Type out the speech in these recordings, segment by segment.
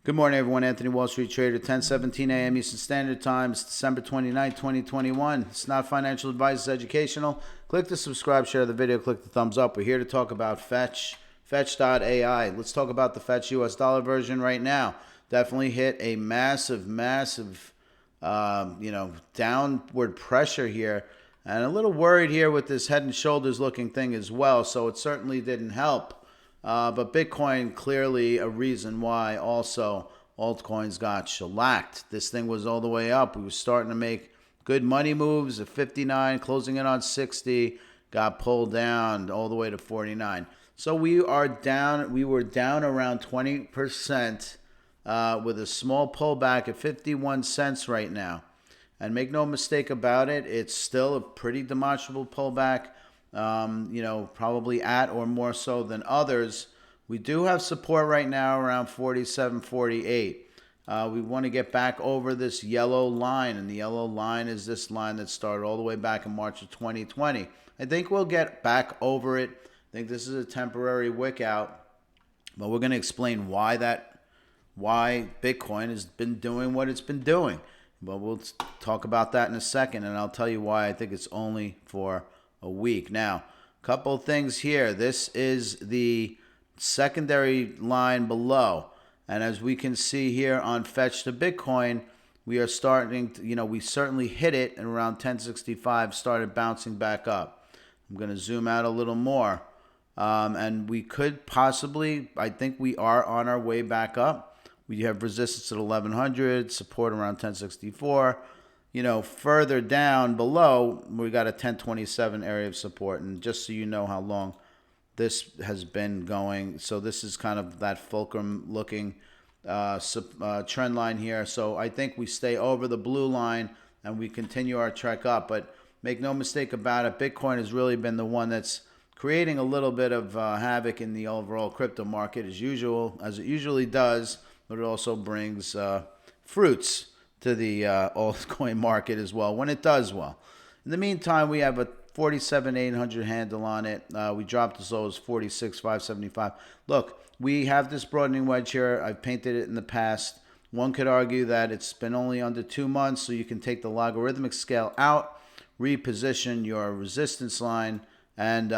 Good morning, everyone. Anthony, Wall Street Trader, 10:17 a.m. Eastern Standard Time. It's December 29, 2021. It's not financial advice, it's educational. Click the subscribe, share the video, click the thumbs up. We're here to talk about Fetch, Fetch.AI. Let's talk about the Fetch US dollar version right now. Definitely hit a massive downward pressure here. And a little worried here with this head and shoulders looking thing as well. So it certainly didn't help. But Bitcoin, clearly a reason why also altcoins got shellacked. This thing was all the way up. We were starting to make good money moves at 59, closing in on 60, got pulled down all the way to 49. So we are down. We were down around 20% with a small pullback at 51 cents right now. And make no mistake about it, it's still a pretty demonstrable pullback. Probably at or more so than others. We do have support right now around 47, 48. We want to get back over this yellow line, and the yellow line is this line that started all the way back in March of 2020. I think we'll get back over it. I think this is a temporary wick out, but we're going to explain why Bitcoin has been doing what it's been doing. But we'll talk about that in a second, and I'll tell you why I think it's only for a week. Now, a couple of things here. This is the secondary line below. And as we can see here on Fetch to Bitcoin, we are starting to, we certainly hit it at around 1065, started bouncing back up. I'm going to zoom out a little more. And we could possibly, I think we are on our way back up. We have resistance at 1100, support around 1064. Further down below, we got a 1027 area of support. And just so you know how long this has been going, so this is kind of that fulcrum looking trend line here. So I think we stay over the blue line and we continue our trek up. But make no mistake about it, Bitcoin has really been the one that's creating a little bit of havoc in the overall crypto market as usual, as it usually does. But it also brings fruits to the altcoin market as well when it does well. In the meantime, we have a 47,800 handle on it. We dropped as low as 46,575. Look, we have this broadening wedge here. I've painted it in the past. One could argue that it's been only under 2 months, so you can take the logarithmic scale out, reposition your resistance line, and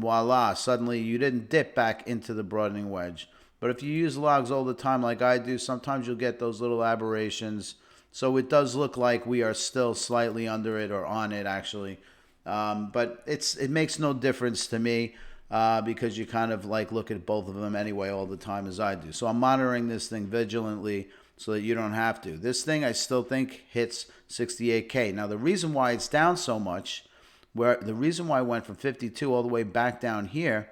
voila, suddenly you didn't dip back into the broadening wedge. But if you use logs all the time like I do, sometimes you'll get those little aberrations. So it does look like we are still slightly under it or on it, actually. But it makes no difference to me because you kind of look at both of them anyway all the time as I do. So I'm monitoring this thing vigilantly so that you don't have to. This thing I still think hits 68K. Now, the reason why it's down so much, the reason why I went from 52 all the way back down here,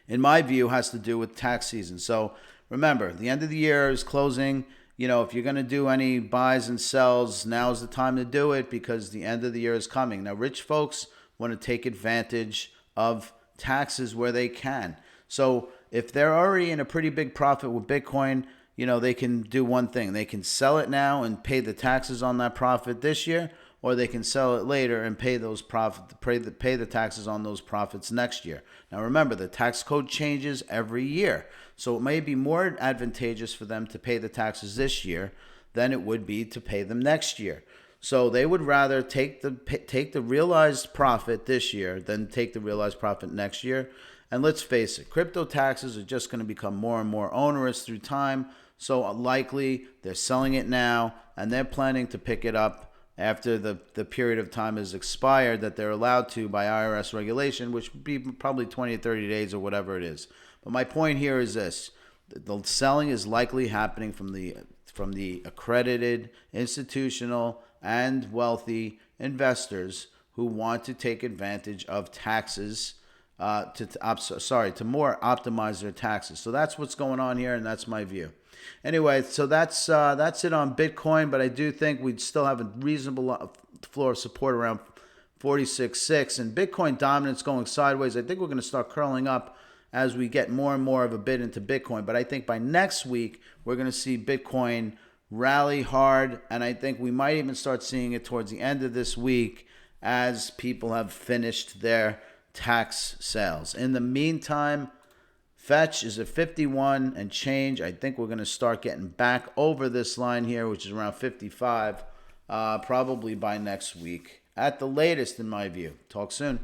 in my view, has to do with tax season. So remember, the end of the year is closing. If you're going to do any buys and sells, now's the time to do it because the end of the year is coming. Now, rich folks want to take advantage of taxes where they can. So if they're already in a pretty big profit with Bitcoin, they can do one thing. They can sell it now and pay the taxes on that profit this year, or they can sell it later and pay the taxes on those profits next year. Now remember, the tax code changes every year. So it may be more advantageous for them to pay the taxes this year than it would be to pay them next year. So they would rather take the realized profit this year than take the realized profit next year. And let's face it, crypto taxes are just going to become more and more onerous through time. So likely they're selling it now and they're planning to pick it up after the period of time is expired that they're allowed to by IRS regulation, which would be probably 20 or 30 days or whatever it is. But my point here is this. The selling is likely happening from the accredited, institutional, and wealthy investors who want to take advantage of taxes to more optimize their taxes. So that's what's going on here, and that's my view. Anyway, so that's it on Bitcoin, but I do think we'd still have a reasonable floor of support around 46.6, and Bitcoin dominance going sideways. I think we're going to start curling up as we get more and more of a bid into Bitcoin. But I think by next week, we're going to see Bitcoin rally hard, and I think we might even start seeing it towards the end of this week as people have finished their tax sales. In the meantime, Fetch is at 51 and change. I think we're going to start getting back over this line here, which is around 55, probably by next week at the latest, in my view. Talk soon.